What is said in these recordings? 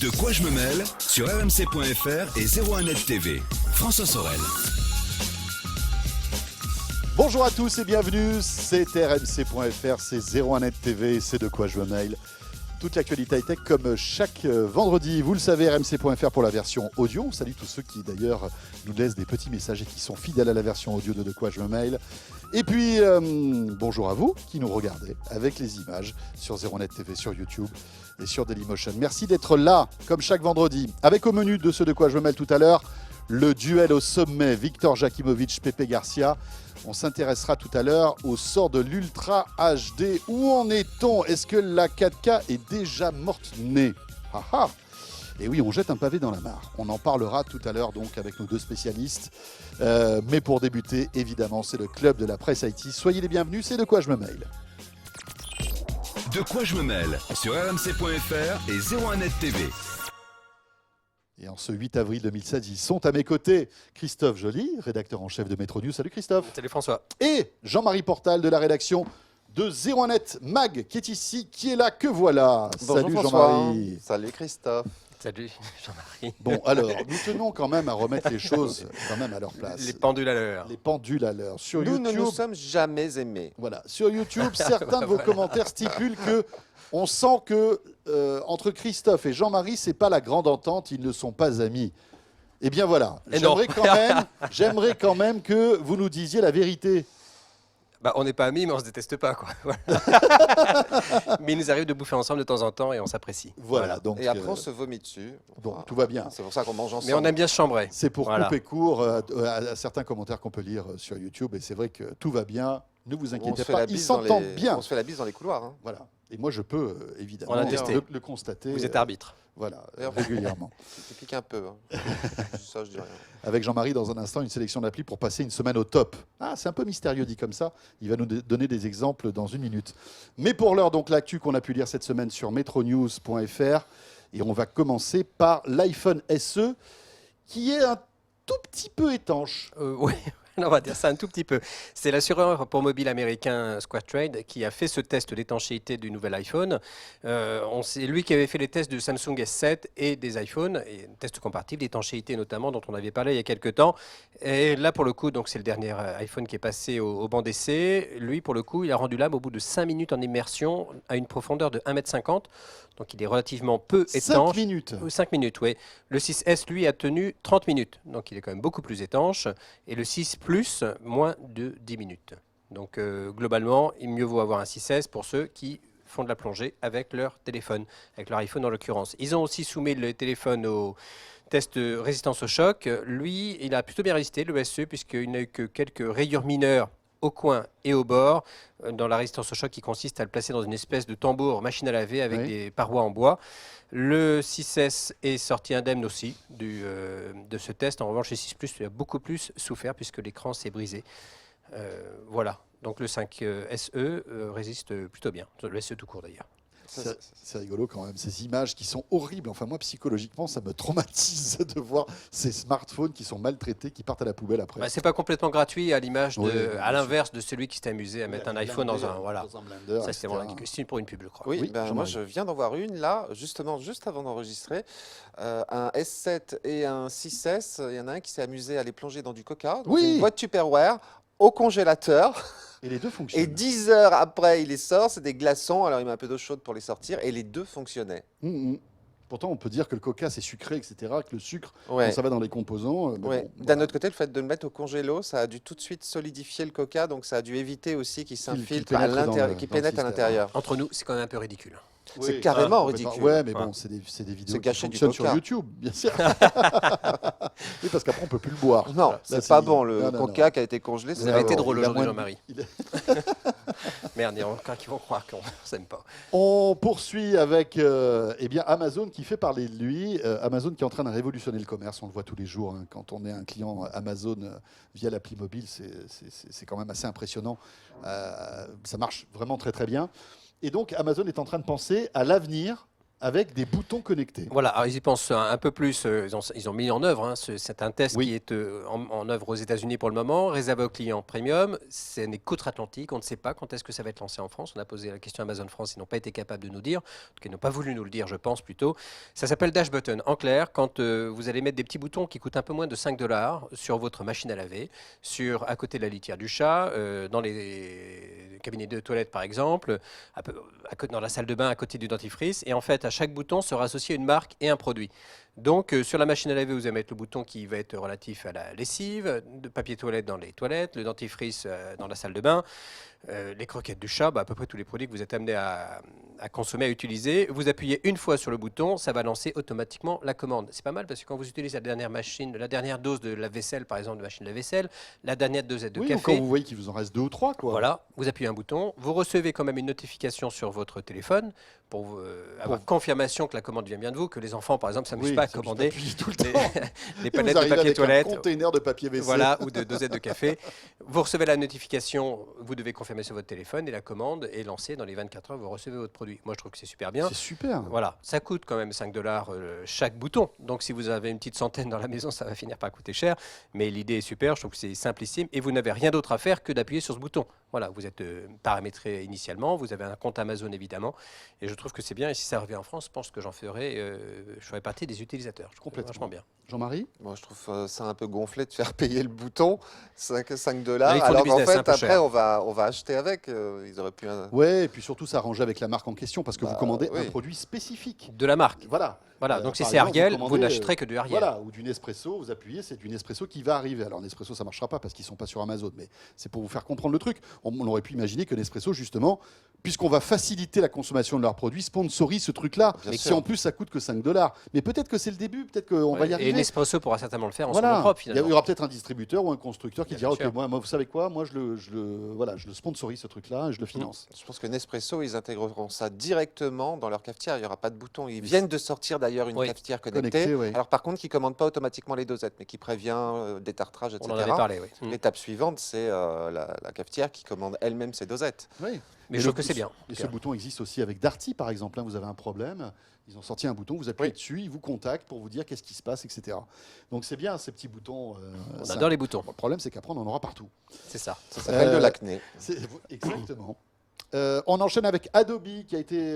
De quoi je me mêle sur rmc.fr et 01net TV. François Sorel. Bonjour à tous et bienvenue, c'est rmc.fr, c'est 01net TV, c'est De quoi je me mêle. Toute l'actualité high-tech comme chaque vendredi. Vous le savez, rmc.fr pour la version audio. On salue tous ceux qui d'ailleurs nous laissent des petits messages et qui sont fidèles à la version audio de quoi je me mêle. Et puis, bonjour à vous qui nous regardez avec les images sur 01net TV, sur YouTube et sur Dailymotion. Merci d'être là, comme chaque vendredi. Avec au menu de ce De quoi je me mêle tout à l'heure, le duel au sommet, Victor Jakimovic, Pepe Garcia. On s'intéressera tout à l'heure au sort de l'Ultra HD. Où en est-on? Est-ce que la 4K est déjà morte-née? Et oui, on jette un pavé dans la mare. On en parlera tout à l'heure donc avec nos deux spécialistes. Mais pour débuter, évidemment, c'est le club de la presse IT. Soyez les bienvenus, c'est De quoi je me mêle. De quoi je me mêle sur rmc.fr et 01net TV. Et en ce 8 avril 2016, ils sont à mes côtés. Christophe Joly, rédacteur en chef de Métro News. Salut Christophe. Salut François. Et Jean-Marie Portal de la rédaction de 01net Mag, qui est ici, qui est là, que voilà. Bonjour Salut François. Jean-Marie. Salut Christophe. Salut Jean-Marie. Bon, alors, nous tenons quand même à remettre les choses quand même à leur place. Les pendules à l'heure. Les pendules à l'heure. Sur Nous YouTube, ne nous sommes jamais aimés. voilà, sur YouTube, certains de vos commentaires stipulent que on sent que entre Christophe et Jean-Marie, c'est pas la grande entente, ils ne sont pas amis. Eh bien voilà, Et non. j'aimerais quand même que vous nous disiez la vérité. Bah, on n'est pas amis, mais on se déteste pas, quoi. Voilà. Mais il nous arrive de bouffer ensemble de temps en temps et on s'apprécie. Voilà, donc Et après, on se vomit dessus. bon, tout va bien. C'est pour ça qu'on mange ensemble. Mais on aime bien se chambrer. C'est pour Voilà. couper court à certains commentaires qu'on peut lire sur YouTube. Et c'est vrai que tout va bien. Ne vous On se inquiétez fait pas, la ils bise dans s'entendent les- bien. On se fait la bise dans les couloirs. Hein. Voilà. Et moi, je peux évidemment On a testé. le constater. Vous êtes arbitre. Voilà, D'ailleurs, régulièrement. Tu piques un peu. Hein. Ça, je dis rien. Avec Jean-Marie, dans un instant, une sélection d'applis pour passer une semaine au top. Ah, c'est un peu mystérieux dit comme ça. Il va nous donner des exemples dans une minute. Mais pour l'heure, donc, l'actu qu'on a pu lire cette semaine sur metronews.fr. Et on va commencer par l'iPhone SE, qui est un tout petit peu étanche. Oui, on va dire ça un tout petit peu. C'est l'assureur pour mobile américain SquareTrade qui a fait ce test d'étanchéité du nouvel iPhone. C'est lui qui avait fait les tests du Samsung S7 et des iPhones, et tests comparatifs d'étanchéité notamment, dont on avait parlé il y a quelques temps. Et là, pour le coup, donc c'est le dernier iPhone qui est passé au banc d'essai. Lui, pour le coup, il a rendu l'âme au bout de 5 minutes en immersion à une profondeur de 1,50 m. Donc il est relativement peu 5 étanche. minutes. 5 minutes, oui. Le 6S, lui, a tenu 30 minutes. Donc, il est quand même beaucoup plus étanche. Et le 6 Plus, moins de 10 minutes. Donc, globalement, il mieux vaut avoir un 6S pour ceux qui font de la plongée avec leur téléphone, avec leur iPhone en l'occurrence. Ils ont aussi soumis le téléphone au test de résistance au choc. Lui, il a plutôt bien résisté, le SE, puisqu'il n'a eu que quelques rayures mineures au coin et au bord, dans la résistance au choc qui consiste à le placer dans une espèce de tambour machine à laver avec des parois en bois. Le 6S est sorti indemne aussi de ce test. En revanche, le 6 Plus a beaucoup plus souffert puisque l'écran s'est brisé. Voilà, donc le 5 SE résiste plutôt bien, le SE tout court d'ailleurs. C'est rigolo quand même, ces images qui sont horribles. Enfin, moi, psychologiquement, ça me traumatise de voir ces smartphones qui sont maltraités, qui partent à la poubelle après. Bah, c'est pas complètement gratuit à l'image Oui, à l'inverse de celui qui s'est amusé à mettre un iPhone dans un voilà. Dans un blender, Ça c'était etc. vraiment c'est pour une pub, je crois. Oui, Oui, ben, Jean-Marie. moi je viens d'en voir une là, justement, juste avant d'enregistrer. Un S7 et un 6S, il y en a un qui s'est amusé à les plonger dans du Coca, dans Oui. une boîte Tupperware, au congélateur. Et les deux fonctionnent. Et 10 heures après, il les sort, c'est des glaçons. Alors il met un peu d'eau chaude pour les sortir. Et les deux fonctionnaient. Pourtant, on peut dire que le coca, c'est sucré, etc., que le sucre, Ouais. quand ça va dans les composants. Mais Ouais. bon, D'un voilà. autre côté, le fait de le mettre au congélo, ça a dû tout de suite solidifier le coca, donc ça a dû éviter aussi qu'il s'infiltre pénètre à dans l'intérieur, le- qu'il dans le pénètre à système. l'intérieur. Entre nous, c'est quand même un peu ridicule. C'est carrément complètement. ridicule. Ouais, mais Ouais. bon, c'est des vidéos C'est qui gâcher du fonctionnent sur coca. YouTube, bien sûr. Oui, parce qu'après, on peut plus le boire. Non, Là, c'est pas c'est- bon. Le non, non, coca non. qui a été congelé, Vous c'est avez pas été bon. drôle Il a aujourd'hui, moins- Jean-Marie. Merde, il y a encore qui vont croire qu'on s'aime pas. On poursuit avec eh bien Amazon qui fait parler de lui. Amazon qui est en train de révolutionner le commerce. On le voit tous les jours. Hein. Quand on est un client Amazon via l'appli mobile, c'est quand même assez impressionnant. Ça marche vraiment très très bien. Et donc Amazon est en train de penser à l'avenir avec des boutons connectés. Voilà, alors ils y pensent un peu plus, ils ont mis en œuvre, hein, c'est un test Oui. qui est en œuvre aux États-Unis pour le moment, réservé aux clients premium, c'est n'est qu'outre-Atlantique, on ne sait pas quand est-ce que ça va être lancé en France, on a posé la question à Amazon France, ils n'ont pas été capables de nous dire, en tout cas ils n'ont pas voulu nous le dire je pense plutôt. Ça s'appelle Dash Button, en clair, quand vous allez mettre des petits boutons qui coûtent un peu moins de 5 $ sur votre machine à laver, à côté de la litière du chat, dans les cabinets de toilette par exemple, dans la salle de bain à côté du dentifrice, et en fait à chaque bouton sera associé une marque et un produit. Donc sur la machine à laver, vous allez mettre le bouton qui va être relatif à la lessive, de papier toilette dans les toilettes, le dentifrice dans la salle de bain, les croquettes du chat, à peu près tous les produits que vous êtes amené à consommer, à utiliser. Vous appuyez une fois sur le bouton, ça va lancer automatiquement la commande. C'est pas mal parce que quand vous utilisez la dernière dose de la vaisselle, par exemple, de machine de la vaisselle, la dernière dosette de Oui, ou café, quand vous voyez qu'il vous en reste 2 ou 3, quoi. voilà, vous appuyez un bouton, vous recevez quand même une notification sur votre téléphone pour avoir confirmation que la commande vient bien de vous, que les enfants, par exemple, ne s'amusent Oui, pas à ça peut commander s'appuyer tout le des, temps. des Et palettes vous de arrivez papier avec toilette. un container de papier WC. Voilà, ou de dosettes de café. Vous recevez la notification, vous devez confirmer sur votre téléphone et la commande est lancée dans les 24 heures, vous recevez votre produit. Moi, je trouve que c'est super bien. C'est super. Voilà, ça coûte quand même 5 $ chaque bouton. Donc, si vous avez une petite centaine dans la maison, ça va finir par coûter cher. Mais l'idée est super, je trouve que c'est simplissime et vous n'avez rien d'autre à faire que d'appuyer sur ce bouton. Voilà, vous êtes paramétré initialement, vous avez un compte Amazon évidemment. Et je trouve que c'est bien. Et si ça revient en France, je pense que je ferai partie des utilisateurs. Je trouve Complètement. vachement bien. Jean-Marie? Moi, je trouve ça un peu gonflé de faire payer le bouton 5 $, Ils font du alors qu'en business, un fait, peu après, cher. on va acheter avec. Ils auraient pu. Ouais, et puis surtout s'arranger avec la marque en question parce que vous commandez un oui. produit spécifique. De la marque. Voilà. Voilà, donc si par c'est exemple, Ariel, vous commandez, n'achèterez que du Ariel. Voilà, ou du Nespresso, vous appuyez, c'est du Nespresso qui va arriver. Alors Nespresso, ça marchera pas parce qu'ils sont pas sur Amazon, mais c'est pour vous faire comprendre le truc. On aurait pu imaginer que Nespresso, justement, puisqu'on va faciliter la consommation de leurs produits, sponsorise ce truc-là. Bien Mais sûr. si en plus ça coûte que 5 $. Mais peut-être que c'est le début, peut-être qu'on va y Ouais, arriver. et Nespresso pourra certainement le faire en son Voilà. nom propre Il y finalement. aura peut-être un distributeur ou un constructeur qui Bien dira sûr. ok, moi, vous savez quoi, moi je le sponsorise ce truc-là et je le finance. Je pense que Nespresso, ils intégreront ça directement dans leur cafetière. Il n'y aura pas de bouton. Ils viennent de sortir d'ailleurs une Oui. cafetière connectée. Connecté, oui. Alors par contre, qui ne commande pas automatiquement les dosettes, mais qui prévient des tartrages, On etc. en avait parlé, oui. L'étape suivante, c'est la cafetière qui commande elle-même ses dosettes. Oui. Mais Et je trouve le- que c'est bien. Et ce bouton existe aussi avec Darty, par exemple. Hein, vous avez un problème, ils ont sorti un bouton, vous appuyez Oui. dessus, ils vous contactent pour vous dire qu'est-ce qui se passe, etc. Donc c'est bien ces petits boutons. On ça- adore les boutons, Bon, le problème, c'est qu'après, on en aura partout. c'est ça. Ça s'appelle de Euh, l'acné. Exactement. On enchaîne avec Adobe qui a été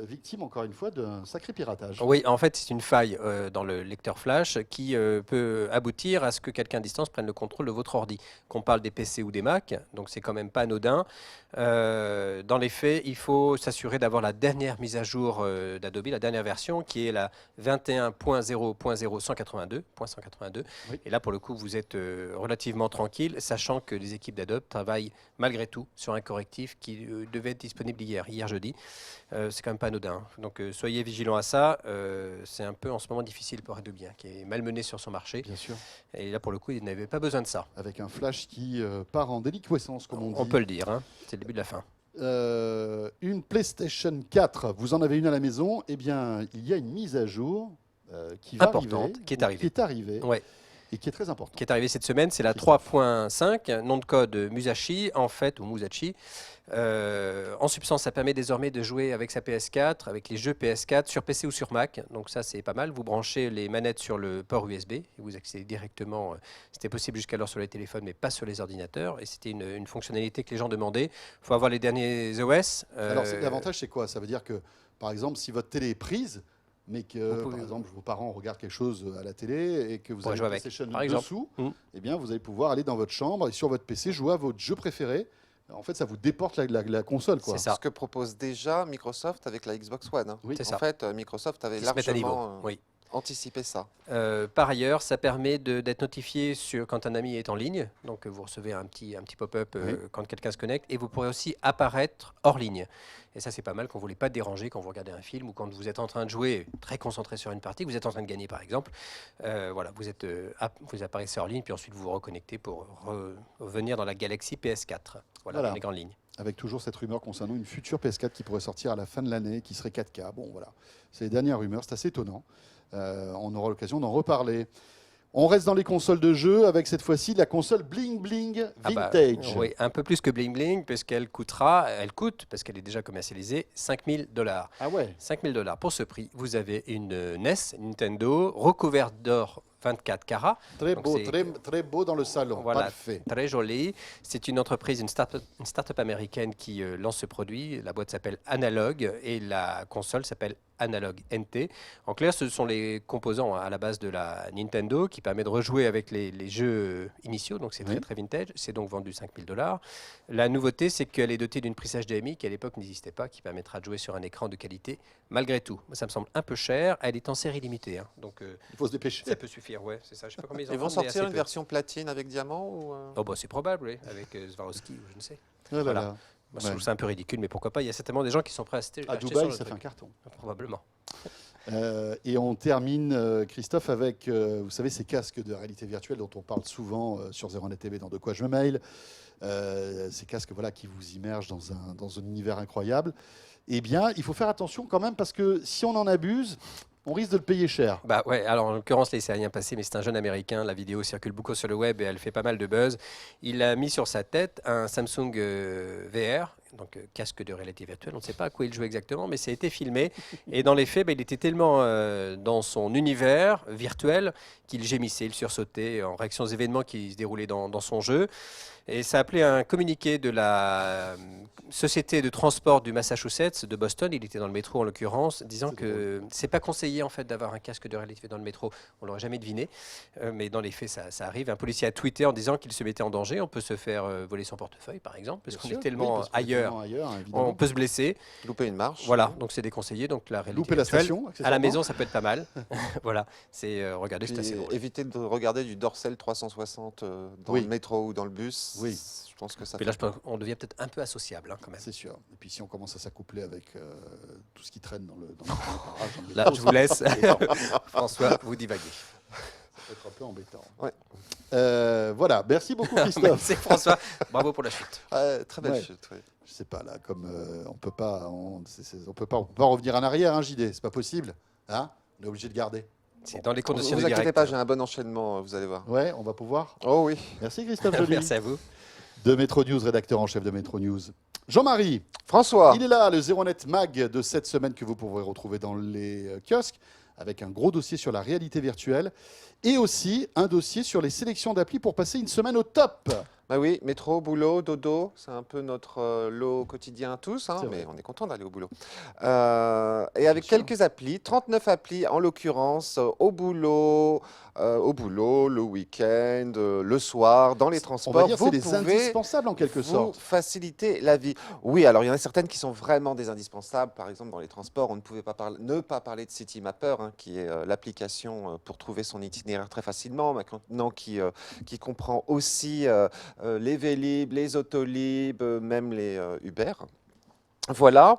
victime, encore une fois, d'un sacré piratage. Oui, en fait, c'est une faille dans le lecteur flash qui peut aboutir à ce que quelqu'un à distance prenne le contrôle de votre ordi. Qu'on parle des PC ou des Mac, donc c'est quand même pas anodin. Dans les faits, il faut s'assurer d'avoir la dernière mise à jour d'Adobe, la dernière version qui est la 21.0.0182.182. Oui. Et là, pour le coup, vous êtes relativement tranquille, sachant que les équipes d'Adobe travaillent malgré tout sur un correctif qui devait être disponible hier jeudi. C'est quand même pas anodin. Donc soyez vigilants à ça. C'est un peu en ce moment difficile pour Adobe, qui est malmené sur son marché. Bien sûr. Et là, pour le coup, il n'avait pas besoin de ça. Avec un flash qui part en déliquescence, comme on dit. On peut le dire, hein. C'est le début de la fin. Une PlayStation 4, vous en avez une à la maison, eh bien, il y a une mise à jour qui va Importante, arriver, qui est arrivée. qui est arrivée Ouais. et qui est très importante. Qui est arrivée cette semaine, c'est la Christophe. 3.5, nom de code Musashi, en fait, ou Musashi. En substance, ça permet désormais de jouer avec sa PS4, avec les jeux PS4 sur PC ou sur Mac. Donc ça, c'est pas mal. Vous branchez les manettes sur le port USB et vous accédez directement. C'était possible jusqu'alors sur les téléphones, mais pas sur les ordinateurs. Et c'était une fonctionnalité que les gens demandaient. Il faut avoir les derniers OS. Alors, l'avantage, c'est quoi? Ça veut dire que, par exemple, si votre télé est prise, mais que, Vous pouvez- par exemple, vos parents regardent quelque chose à la télé et que vous Pourrez avez jouer une avec, PlayStation par exemple. dessous, Mm. eh bien, vous allez pouvoir aller dans votre chambre et sur votre PC jouer à votre jeu préféré. En fait, ça vous déporte la console, quoi. C'est ça. Ce que propose déjà Microsoft avec la Xbox One. Oui. C'est En ça. fait, Microsoft avait Qui se mettent à niveau. largement Oui. anticipé ça. Par ailleurs, ça permet d'être notifié quand un ami est en ligne. Donc, vous recevez un petit pop-up Oui. quand quelqu'un se connecte. Et vous pourrez aussi apparaître hors ligne. Et ça, c'est pas mal quand vous ne voulez pas déranger quand vous regardez un film ou quand vous êtes en train de jouer très concentré sur une partie, que vous êtes en train de gagner, par exemple. Voilà, vous apparaissez hors ligne, puis ensuite vous vous reconnectez pour revenir dans la galaxie PS4. Voilà, Voilà. dans les grandes lignes. Avec toujours cette rumeur concernant une future PS4 qui pourrait sortir à la fin de l'année, qui serait 4K. Bon, voilà. C'est les dernières rumeurs, c'est assez étonnant. On aura l'occasion d'en reparler. On reste dans les consoles de jeu avec cette fois-ci la console Bling Bling Vintage. Oui, un peu plus que Bling Bling, puisqu'elle coûte, parce qu'elle est déjà commercialisée, $5 000. Ah ouais. $5 000. Pour ce prix, vous avez une NES Nintendo recouverte d'or 24 carats. Très Donc beau, c'est- très beau dans le salon. Voilà, Parfait. très jolie. C'est une entreprise, une start-up américaine qui lance ce produit. La boîte s'appelle Analog et la console s'appelle Analog NT. En clair, ce sont les composants à la base de la Nintendo qui permet de rejouer avec les jeux initiaux. Donc c'est Oui. très vintage. C'est donc vendu $5 000. La nouveauté, c'est qu'elle est dotée d'une prise HDMI qui à l'époque n'existait pas, qui permettra de jouer sur un écran de qualité malgré tout. Ça me semble un peu cher. Elle est en série limitée, hein. Donc Il faut se dépêcher. ça peut suffire. Ouais, c'est ça. Je sais pas combien Ils en vont vendent, mais sortir assez une peu. version platine avec diamant ou Oh bah c'est probable, oui, avec Swarovski ou je ne sais. Oh là Voilà. là. Moi, je Ouais. trouve ça un peu ridicule, mais pourquoi pas. Il y a certainement des gens qui sont prêts à acheter À acheter Dubaï, sur le ça fait un truc. carton. Probablement. Et on termine, Christophe, avec, vous savez, ces casques de réalité virtuelle dont on parle souvent sur 01net TV dans De quoi je me mail. Ces casques voilà, qui vous immergent dans un univers incroyable. Eh bien, il faut faire attention quand même parce que si on en abuse, on risque de le payer cher. Bah ouais, alors en l'occurrence, là, il s'est rien passé, mais c'est un jeune américain. La vidéo circule beaucoup sur le web et elle fait pas mal de buzz. Il a mis sur sa tête un Samsung VR, donc casque de réalité virtuelle. On ne sait pas à quoi il jouait exactement, mais ça a été filmé. Et dans les faits, bah, il était tellement dans son univers virtuel qu'il gémissait, il sursautait en réaction aux événements qui se déroulaient dans son jeu. Et ça a appelé un communiqué de la société de transport du Massachusetts, de Boston. Il était dans le métro en l'occurrence, disant C'est que c'est pas conseillé en fait d'avoir un casque de réalité dans le métro. On l'aurait jamais deviné, mais dans les faits, ça arrive. Un policier a tweeté en disant qu'il se mettait en danger. On peut se faire voler son portefeuille, par exemple, parce Bien qu'on sûr. est tellement Oui, parce qu'on est ailleurs. tellement ailleurs, évidemment. On peut se blesser. louper une marche? Voilà, donc c'est déconseillé. Donc la réalité Louper la virtuelle, station, à la accessoirement. maison, ça peut être pas mal. Voilà, c'est regardez, c'est Puis assez drôle. éviter de regarder du dorsal 360 dans Oui. le métro ou dans le bus. Oui. Je pense que ça Puis fait là, on devient peut-être un peu associable, hein, quand même. C'est sûr. Et puis si on commence à s'accoupler avec tout ce qui traîne dans le garage, dans le Là, métro, je ça vous laisse. peut être embêtant. François, vous divaguez. Ça peut être un peu embêtant. Ouais. Voilà, merci beaucoup Christophe. Merci François. Bravo pour la chute. très belle Ouais. chute. Oui. Je sais pas là, comme on peut pas, on peut pas revenir en arrière, hein, JD, c'est pas possible, hein. On est obligé de garder. C'est dans les Ne conditions vous de inquiétez direct. pas, j'ai un bon enchaînement, vous allez voir. Ouais, on va pouvoir. Oh oui. Merci Christophe Joly. Merci à vous. De Métro News, rédacteur en chef de Métro News. Jean-Marie, François. il est là, le 01net Mag de cette semaine que vous pourrez retrouver dans les kiosques, avec un gros dossier sur la réalité virtuelle et aussi un dossier sur les sélections d'applis pour passer une semaine au top. Bah oui, métro, boulot, dodo, c'est un peu notre lot quotidien à tous, hein, C'est mais vrai. on est content d'aller au boulot. Et avec sûr. quelques applis, 39 applis en l'occurrence, au boulot, le week-end, le soir, dans les On transports. va dire que vous c'est des pouvez indispensables en quelque vous sorte. faciliter la vie. Oui, alors il y en a certaines qui sont vraiment des indispensables. Par exemple, dans les transports, on ne pouvait pas ne pas parler de Citymapper, hein, qui est l'application pour trouver son itinéraire très facilement, maintenant qui comprend aussi les Vélib, les Autolib, même les Uber. Voilà.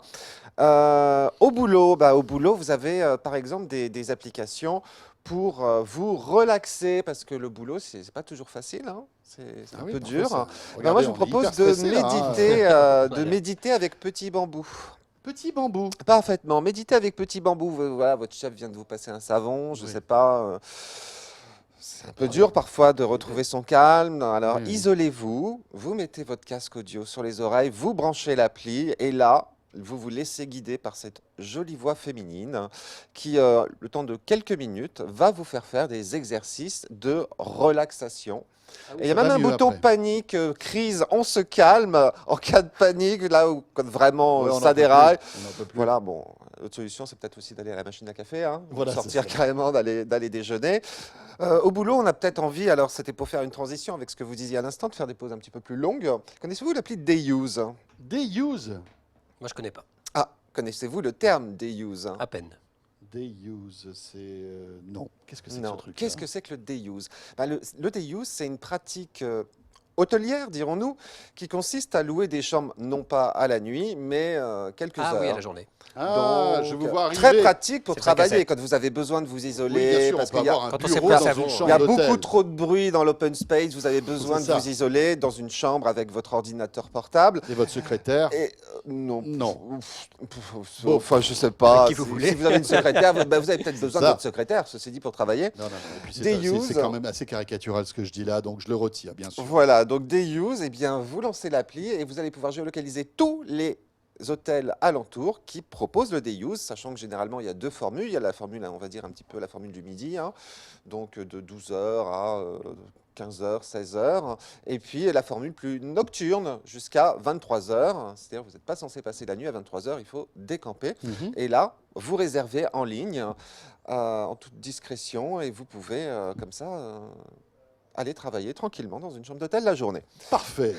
Au boulot, vous avez par exemple des applications pour vous relaxer, parce que le boulot, c'est pas toujours facile, hein. C'est Ah un oui, peu parfois, dur. ça- Ben moi, regardez, je vous on est propose hyper de stressé, là, hein. méditer, Voilà. méditer avec Petit Bambou. Petit bambou. Parfaitement. Méditez avec Petit Bambou. Voilà, votre chef vient de vous passer un savon, je Oui. sais pas. C'est un peu dur parfois de retrouver son calme. Alors, Oui, oui. isolez-vous, vous mettez votre casque audio sur les oreilles, vous branchez l'appli et là, vous vous laissez guider par cette jolie voix féminine qui, le temps de quelques minutes, va vous faire des exercices de relaxation. Et il y a ça même va un mieux bouton après. panique, crise, on se calme en cas de panique, là où quand vraiment Ouais, on en ça peut plus, déraille. on en peut plus. Voilà, bon, l'autre solution, c'est peut-être aussi d'aller à la machine à café, hein, Voilà, c'est sortir ça. carrément, d'aller déjeuner. Au boulot, on a peut-être envie, alors c'était pour faire une transition avec ce que vous disiez à l'instant, de faire des pauses un petit peu plus longues. Connaissez-vous l'appli Dayuse? Dayuse. Moi, je connais pas. Ah, connaissez-vous le terme Dayuse? À peine. Dayuse, c'est non. Qu'est-ce que c'est que ce Non. truc Qu'est-ce que c'est que le Dayuse? Le Dayuse, c'est une pratique hôtelière, dirons-nous, qui consiste à louer des chambres non pas à la nuit, mais quelques Ah heures. oui, à la journée. Ah, Donc, je vous vois arriver. très pratique pour C'est vrai travailler cassette. quand vous avez besoin de vous Oui, bien isoler. sûr, on parce peut qu'il y a, avoir un quand on sait bureau pas dans savon, une il y a il chambre y a d'hôtel. beaucoup trop de bruit dans l'open space. Vous avez besoin C'est de ça. vous isoler dans une chambre avec votre ordinateur portable. Et votre secrétaire. Et non. Non. Bon, enfin, je sais pas. Avec qui vous voulez. Si vous avez une secrétaire, vous avez peut-être besoin de ça. votre secrétaire, ceci dit, pour travailler. Non. Et puis Des c'est use. quand même assez caricatural ce que je dis là, donc je le retire, bien sûr. Voilà, donc des use, eh bien, vous lancez l'appli et vous allez pouvoir géolocaliser tous les hôtels alentours qui proposent le day use, sachant que généralement il y a deux formules. Il y a la formule, on va dire un petit peu la formule du midi, hein, donc de 12 heures à 15 heures, 16 heures, et puis la formule plus nocturne jusqu'à 23 heures, c'est-à-dire vous n'êtes pas censé passer la nuit à 23 heures, il faut décamper. Mhm. Et là, vous réservez en ligne, en toute discrétion, et vous pouvez comme ça aller travailler tranquillement dans une chambre d'hôtel la journée. Parfait.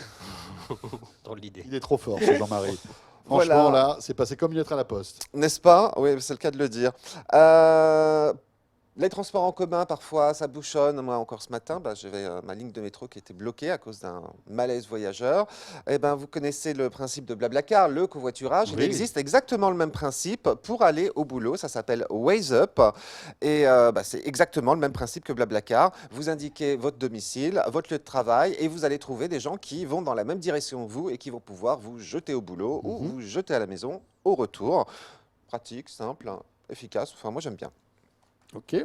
Dans l'idée. Il est trop fort, ce Jean-Marie. Franchement, Voilà. là, c'est passé comme une lettre à la poste. N'est-ce pas? Oui, c'est le cas de le dire. Les transports en commun, parfois, ça bouchonne. Moi, encore ce matin, j'avais ma ligne de métro qui était bloquée à cause d'un malaise voyageur. Eh ben, vous connaissez le principe de Blablacar, le covoiturage. Il Oui. existe exactement le même principe pour aller au boulot. Ça s'appelle Waze Up. Et c'est exactement le même principe que Blablacar. Vous indiquez votre domicile, votre lieu de travail, et vous allez trouver des gens qui vont dans la même direction que vous et qui vont pouvoir vous jeter au boulot ou vous jeter à la maison au retour. Pratique, simple, efficace. Enfin, moi, j'aime bien. Ok.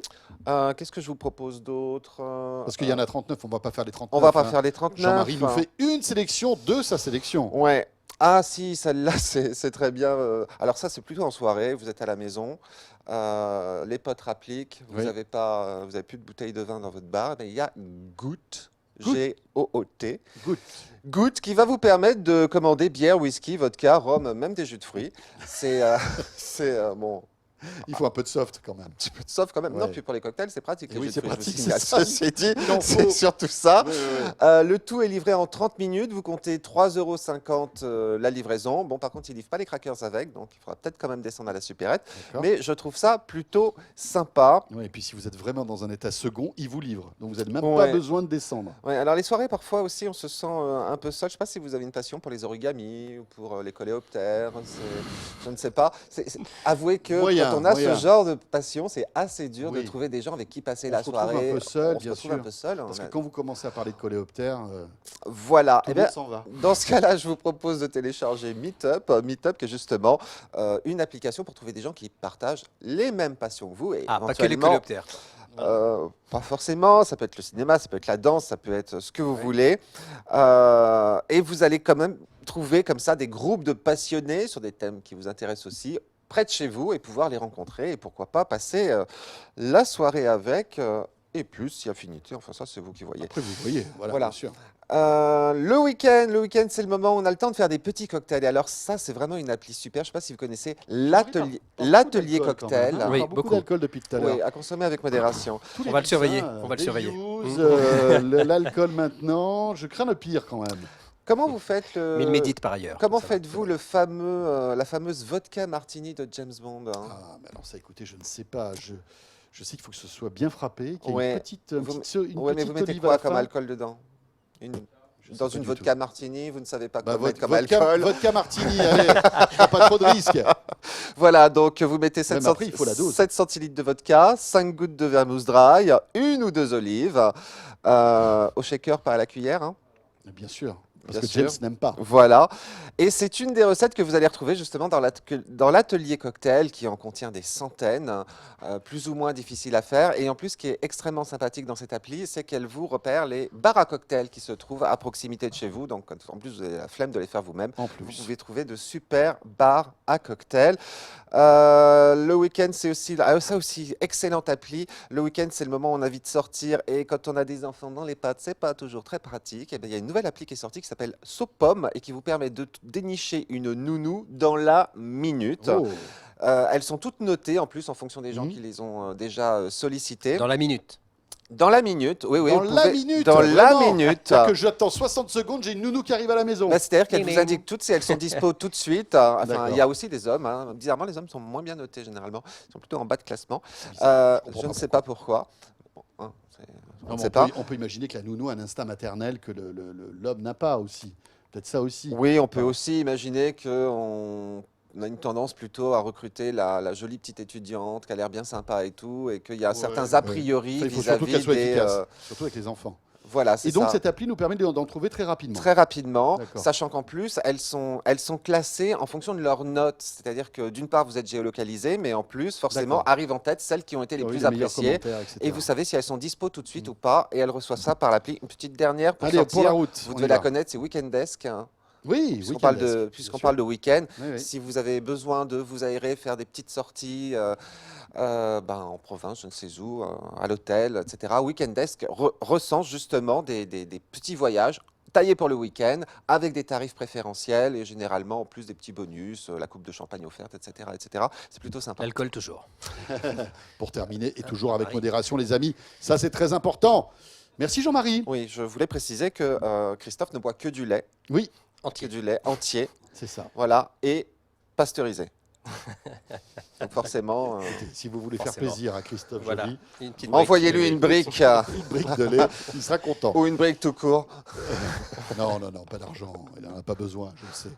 Qu'est-ce que je vous propose d'autre? Parce qu'il y en a 39, on va pas faire les 39. On va pas hein. faire les 39. Jean-Marie nous fait une sélection de sa sélection. Ouais. Ah si, celle-là, c'est très bien. Alors ça, c'est plutôt en soirée. Vous êtes à la maison. Les potes rappliquent. Vous Oui. n'avez pas, vous avez plus de bouteille de vin dans votre bar. Mais il y a Goot. Goot. G-O-O-T. Good. Goot qui va vous permettre de commander bière, whisky, vodka, rhum, même des jus de fruits. C'est bon. Il faut un peu de soft quand même. Un petit peu de soft quand même. Non, Ouais. puis pour les cocktails, c'est pratique. les Oui, jus de c'est fruits, je vous pratique, signale. c'est ça. Ceci dit, Il en c'est faut. surtout ça. Oui, oui, oui. Le tout est livré en 30 minutes. Vous comptez 3,50 € la livraison. Bon, par contre, ils ne livrent pas les crackers avec, donc il faudra peut-être quand même descendre à la supérette. D'accord. Mais je trouve ça plutôt sympa. Ouais, et puis si vous êtes vraiment dans un état second, il vous livre. Donc vous n'avez même Ouais. pas besoin de descendre. Ouais, alors les soirées, parfois aussi, on se sent un peu seul. Je ne sais pas si vous avez une passion pour les origamis ou pour les coléoptères. Je ne sais pas. Avouez que Moyen, quand on a moyen. ce genre de passion, c'est assez dur Oui. de trouver des gens avec qui passer On la se retrouve soirée. un peu seul, on se bien retrouve sûr. un peu seul. Parce On que a- quand vous commencez à parler de coléoptères, Voilà. tout Eh le monde bien, s'en va. dans ce cas-là, je vous propose de télécharger Meetup. Meetup qui est justement une application pour trouver des gens qui partagent les mêmes passions que vous. Et Ah, pas que les éventuellement, coléoptères. pas forcément, ça peut être le cinéma, ça peut être la danse, ça peut être ce que vous Ouais. voulez. Et vous allez quand même trouver comme ça des groupes de passionnés sur des thèmes qui vous intéressent aussi près de chez vous et pouvoir les rencontrer et pourquoi pas passer la soirée avec et plus si affinité. Enfin ça, c'est vous qui voyez. Après, vous voyez, voilà, Voilà. bien sûr. Le week-end, c'est le moment où on a le temps de faire des petits cocktails. Et alors ça, c'est vraiment une appli super. Je ne sais pas si vous connaissez l'atelier Beaucoup d'alcool, quand cocktail. même, hein. On Oui, parle beaucoup beaucoup. d'alcool depuis tout à l'heure. Oui, à consommer avec modération. Tous les On va le coussins, surveiller, on va le des surveiller. Hughes, l'alcool maintenant. Je crains le pire quand même. Comment vous faites Mais il médite par ailleurs. Comment Ça va. faites-vous la fameuse vodka martini de James Bond, hein? Ah, mais alors ça, écoutez, je ne sais pas. Je sais qu'il faut que ce soit bien frappé, qu'il y ait Ouais. une petite, une Ouais, mais petite vous mettez olive à quoi la comme fin. alcool dedans? Je sais Dans pas une du vodka tout. martini, vous ne savez pas Bah, quoi mettre comme vodka, alcool. vodka martini, allez, pas trop de risques. Voilà, donc vous mettez 7, Même après, il faut la dose. 7 centilitres de vodka, 5 gouttes de vermouth dry, une ou deux olives, au shaker, pas à la cuillère, hein. Bien sûr, parce Bien que sûr. James n'aime pas. Voilà. Et c'est une des recettes que vous allez retrouver justement dans l'atelier cocktail qui en contient des centaines, plus ou moins difficiles à faire. Et en plus, ce qui est extrêmement sympathique dans cette appli, c'est qu'elle vous repère les bars à cocktails qui se trouvent à proximité de chez vous. Donc, en plus, vous avez la flemme de les faire vous-même. En Vous plus. pouvez trouver de super bars à cocktails. Le week-end, c'est aussi, ça aussi, excellente appli. Le week-end, c'est le moment où on a envie de sortir. Et quand on a des enfants dans les pattes, c'est pas toujours très pratique. Et bien, il y a une nouvelle appli qui est sortie qui s'appelle Sopom et qui vous permet de dénicher une nounou dans la minute. Oh. Elles sont toutes notées en plus en fonction des gens Mhm. qui les ont déjà sollicitées. Dans la minute. Dans la minute, oui, oui. Dans vous la pouvez- minute. Dans la vraiment. minute. C'est-à-dire que j'attends 60 secondes, j'ai une nounou qui arrive à la maison. Bah, c'est-à-dire qu'elles Ding, vous ding. indiquent toutes si elles sont dispo tout de suite. Enfin, D'accord. il y a aussi des hommes. Hein. Bizarrement, les hommes sont moins bien notés généralement. Ils sont plutôt en bas de classement. bizarre, je comprends Je pas ne sais pas pourquoi. hein. On Non, ne mais sait pas. on peut imaginer que la nounou a un instinct maternel que l'homme n'a pas aussi. Peut-être ça aussi. Oui, on peut aussi imaginer qu'on a une tendance plutôt à recruter la jolie petite étudiante qui a l'air bien sympa et tout, et qu'il y a certains a priori Ça, il faut surtout qu'elle vis-à-vis soit des... efficace, surtout avec les enfants. Voilà, c'est Et donc ça. cette appli nous permet d'en trouver très rapidement. Très rapidement, D'accord. sachant qu'en plus, elles sont classées en fonction de leurs notes. C'est-à-dire que d'une part, vous êtes géolocalisé, mais en plus, forcément, D'accord. arrivent en tête celles qui ont été les Oui, plus les meilleurs appréciées. commentaires, etc. Et vous savez si elles sont dispo tout de suite ou pas. Et elles reçoivent ça par l'appli. Une petite dernière pour Allez, pour la sortir. route. Vous on y devez la va. connaître, c'est Weekend Desk. Hein. Oui, Puisqu'on parle de week-end, Oui, oui. si vous avez besoin de vous aérer, faire des petites sorties en province, je ne sais où, à l'hôtel, etc., Weekend Desk recense justement des petits voyages taillés pour le week-end, avec des tarifs préférentiels et généralement en plus des petits bonus, la coupe de champagne offerte, etc. etc. C'est plutôt sympa. L'alcool toujours. Pour terminer, et toujours avec Marie. modération, les amis. Ça, c'est très important. Merci Jean-Marie. Oui, je voulais préciser que Christophe ne boit que du lait, Oui, Entier. entier, c'est ça. voilà, et pasteurisé. Donc forcément, Si vous voulez faire Forcément. plaisir à Christophe Voilà. Joly, Une petite brique envoyez-lui de une lait. brique une brique de lait, il sera content. ou une brique tout court. Non, pas d'argent. Il n'en a pas besoin, je le sais.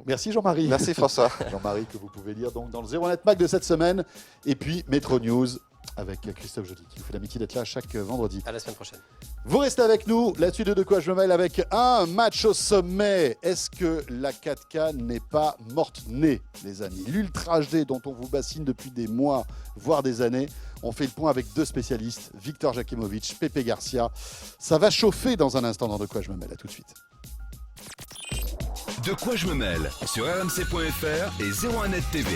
Merci Jean-Marie. Merci François. Jean-Marie, que vous pouvez lire donc dans le 01net Mag de cette semaine. Et puis Métro News avec Christophe Joly, qui nous fait l'amitié d'être là chaque vendredi. À la semaine prochaine. Vous restez avec nous. La suite de quoi je me mêle avec un match au sommet. Est-ce que la 4K n'est pas morte-née, les amis? L'Ultra HD dont on vous bassine depuis des mois, voire des années. On fait le point avec deux spécialistes, Victor Jakimovic, Pepe Garcia. Ça va chauffer dans un instant dans De quoi je me mêle. À tout de suite. De quoi je me mêle sur rmc.fr et 01net TV.